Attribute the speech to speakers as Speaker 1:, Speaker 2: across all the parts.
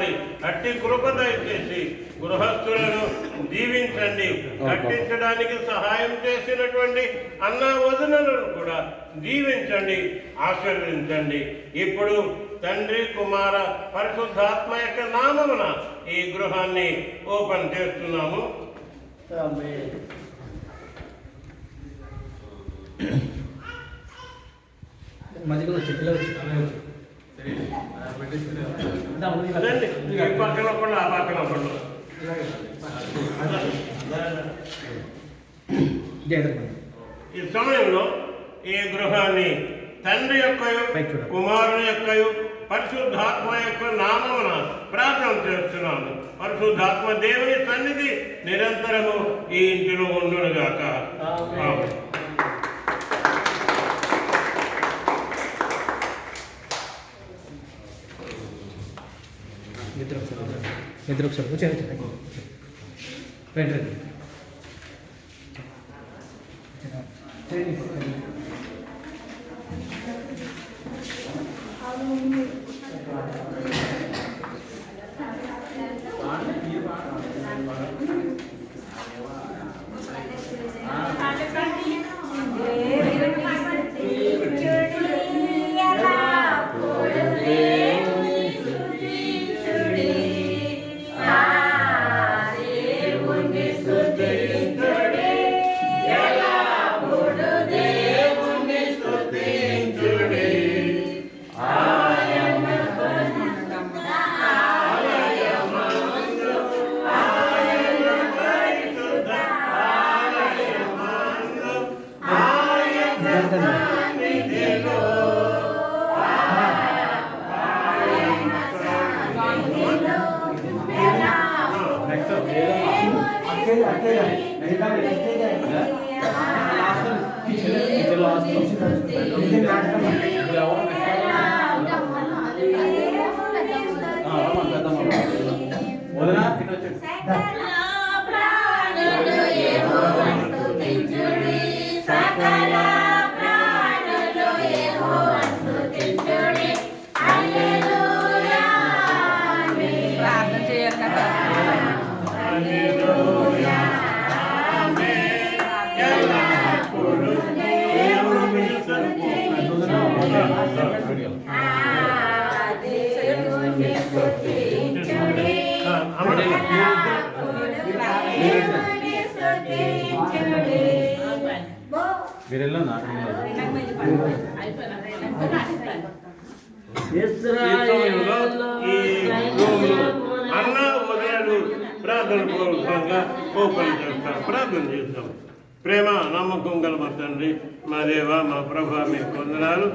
Speaker 1: కావాలి. అట్టి కృప దయచేసి గృహస్థులను దీవించండి. కట్టించడానికి సహాయం చేసినటువంటి అన్న వదినలను కూడా దీవించండి, ఆశీర్వదించండి. ఇప్పుడు తండ్రి, కుమార, పరిశుద్ధాత్మ యొక్క నామమున ఈ గృహాన్ని ఓపెన్ చేస్తున్నాము. పక్కన ఒకళ్ళు, ఆ పక్కన ఒకళ్ళు. ఈ సమయంలో ఈ గృహాన్ని తండ్రి యొక్కయు, కుమారుని యొక్కయు, పరిశుద్ధాత్మ యొక్క నామమున ప్రార్థన చేస్తున్నాను. పరిశుద్ధాత్మ దేవుని సన్నిధి నిరంతరము ఈ ఇంటిలో ఉండునుగాక.
Speaker 2: నిద్ర ఒకసారి కూర్చోండి. అన్న ఉదయాలు ప్రార్థన పూర్వకంగా ఓపెన్ చేస్తాం. ప్రార్థన చేస్తాం. ప్రేమ నమ్మకం గల మా తండ్రి, మా దేవ, మా ప్రభా, మీకు వందనాలు.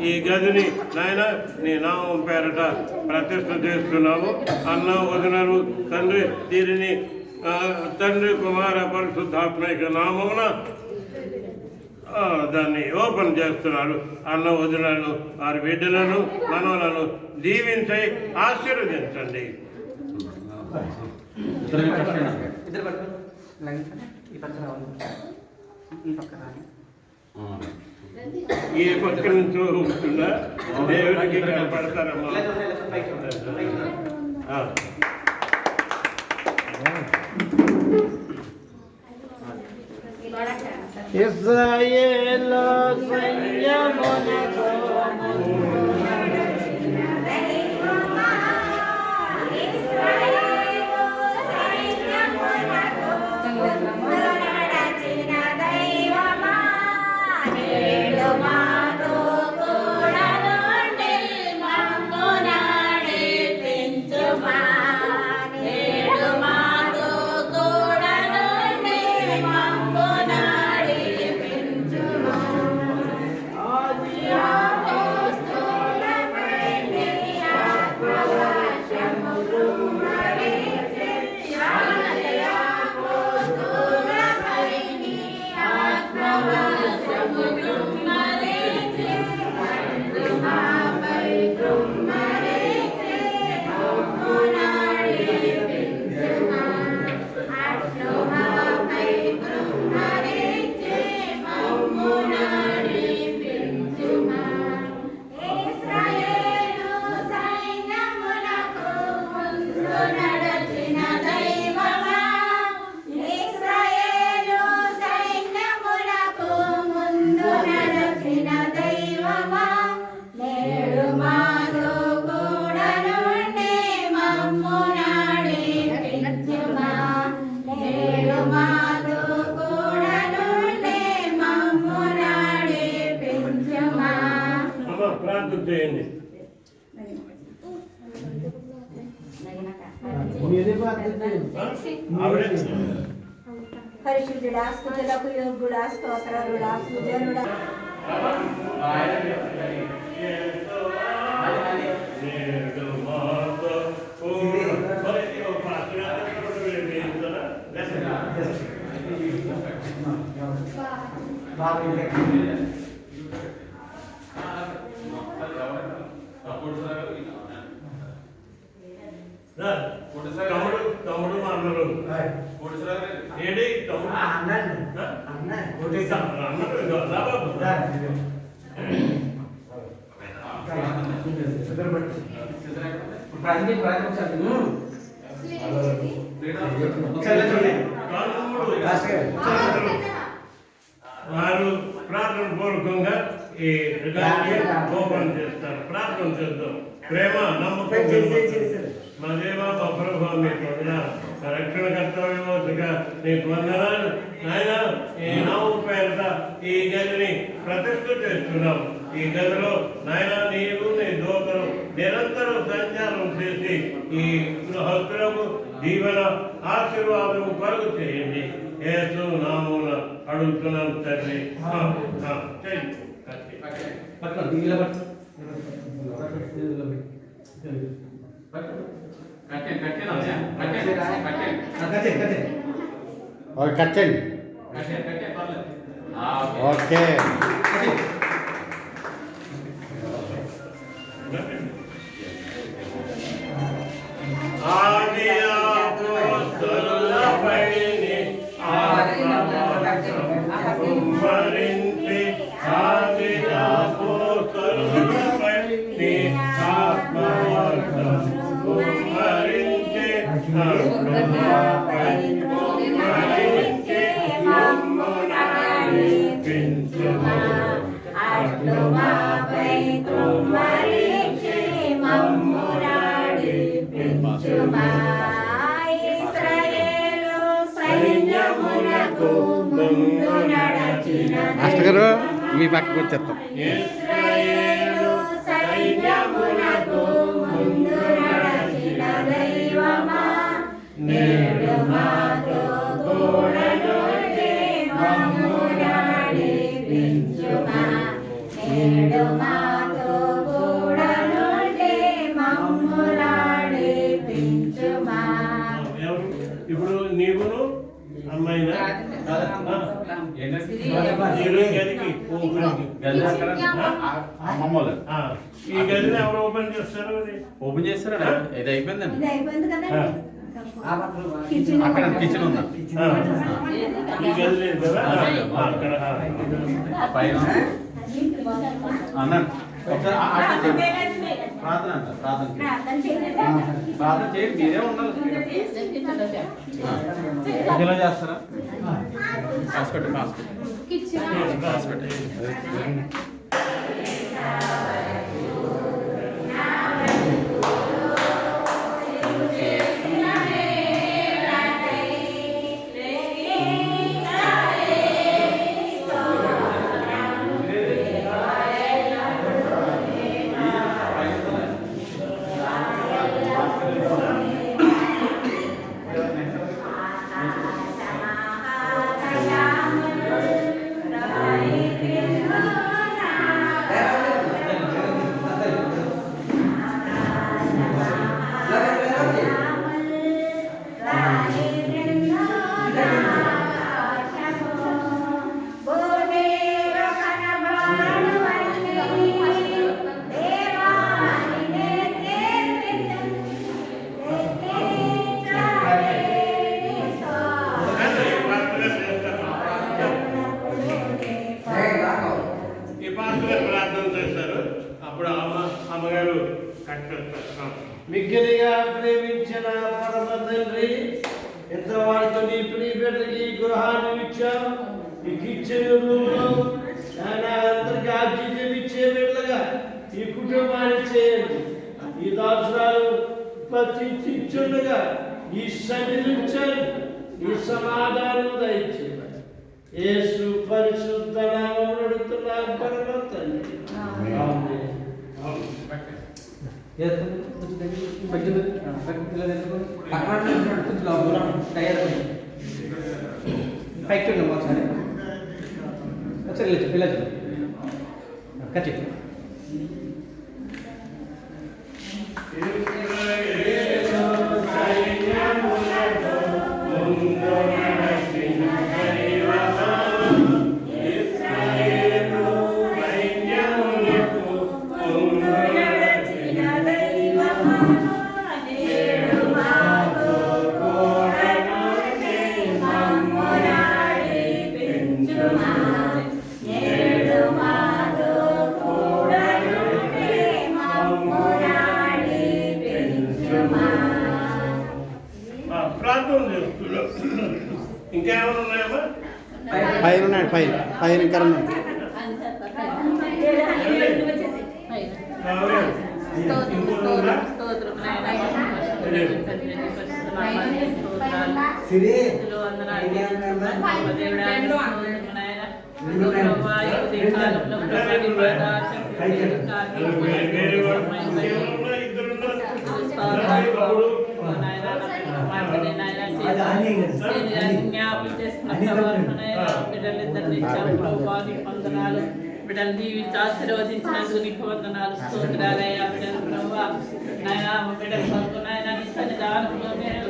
Speaker 2: ఈ గదిని నాయన నీ నామం పేరట ప్రతిష్ఠ చేస్తున్నాము. అన్న వదినలు తండ్రి దీనిని తండ్రి, కుమార, పరిశుద్ధాత్మక నామమున దాన్ని ఓపెన్ చేస్తున్నారు. అన్న వదినలను, వారి బిడ్డలను, మనవలను దీవించి ఆశీర్వదించండి. ఏ పక్క నుంచి ఉంటుందా దేవుడికి కనపడతారమ్మా.
Speaker 3: ఇశ్రాయేల్ సైన్యమునకు
Speaker 1: ఆవిడే
Speaker 3: పరిశుద్ధుడా స్తుతులకు యోగ్యుడా స్తోత్రుడా సుజనుడా
Speaker 1: తమ్ముడు మా అన్నలు ఏంటి తమ్ముడు వారు ప్రార్థన పూర్వకంగా ఈ ఓపెన్ చేస్తారు. ప్రార్థన చేద్దాం. ప్రేమ నమ్మకం మా దేవ మా ప్రభు మీకు వందనాలు. రక్షణకర్త విమోచగా నీకు వందనాలు. నాయన ఈ నామ పేరుట ఈ గదిని ప్రతిష్ఠ చేస్తున్నాం. ఈ గదిలో నాయన నీరు నీ దోతలు నిరంతరం సంచారం చేసి ఈ గృహస్థులకు దీవెన ఆశీర్వాదం కలుగు చేయండి. యేసు నామమున అడుగుతున్నాను తండ్రి.
Speaker 4: కట్టండి. ఓకే
Speaker 1: ఆది అపోస్తలులపైని కుమ్మరించి ఆది అపోస్తలులపైని ఆత్మవర్షం కుమ్మరించి కుమ్మరించి మమ్మును నడిపించుము. అట్లు మాపై కుమ్మరించి మమ్మును నడిపించుమా. ఇశ్రాయేలు సైన్యమునకు ముందు నడచిన
Speaker 4: మాస్టర్ గారు మీ పక్కకు వచ్చేస్తాం.
Speaker 1: ఇశ్రాయేలు సైన్యమునకు ముందు నడచిన దైవమా, నేడు మాతో తోడనుండి మమ్మును నడిపించుమా. నేడు మాతో తోడనుండి మమ్మును నడిపించుమా. ఇప్పుడు నీవును అమ్మాయినా ఈ గదిని ఎవరు ఓపెన్ చేస్తారు?
Speaker 4: ఓపెన్ చేస్తారా? ఇది అయిపోయిందండి.
Speaker 3: ఇది అయిపోయింది కదా.
Speaker 4: అక్కడ కిచెన్ ఉందా?
Speaker 1: ఈ గది లేదు కదా అక్కడ
Speaker 4: పైన అన్నాడు. ప్రార్థన అంట. ప్రార్థన చేయండి. మీరే ఉండాలి. ఇలా చేస్తారా? హాస్పిటల్ హాస్పిటల్
Speaker 5: మిక్కిలిగా ప్రేమించిన పరమ తండ్రి, ఎంతవాడితో నీ ప్రియ బిడ్డకి గృహాన్ని ఇచ్చావు. నీకు ఇచ్చే రూములో అందరికి ఆతిథ్యం ఇచ్చే బిడ్డగా ఈ కుటుంబాన్ని చేయండి. ఈ దాసురాలు ఇచ్చుండగా ఈ సన్నిధించండి. ఈ సమాధానం దయచేయండి. యేసు పరిశుద్ధ నామమున అడుగుతున్నాను పరమ తండ్రి. ఆమేన్.
Speaker 6: పైకి చూడండి ఒకసారి ఒకసారి ఇలా కచ్చి
Speaker 2: ప్రార్థన చేస్తున్నాం. ఇంకేమైనా ఉన్నాయమ్మా?
Speaker 6: పైన ఉన్నాడు పైన ఇంకా ఉన్నాడు
Speaker 7: బిడ్డలు దీవించి ఆశీర్వదించినందుకు నీకు వందనాలు స్తోత్రాలయ్యా బిడ్డలు ప్రభావ నాయన బిడ్డలు కొరకు నాయన నీ సన్నిధానంలో నేను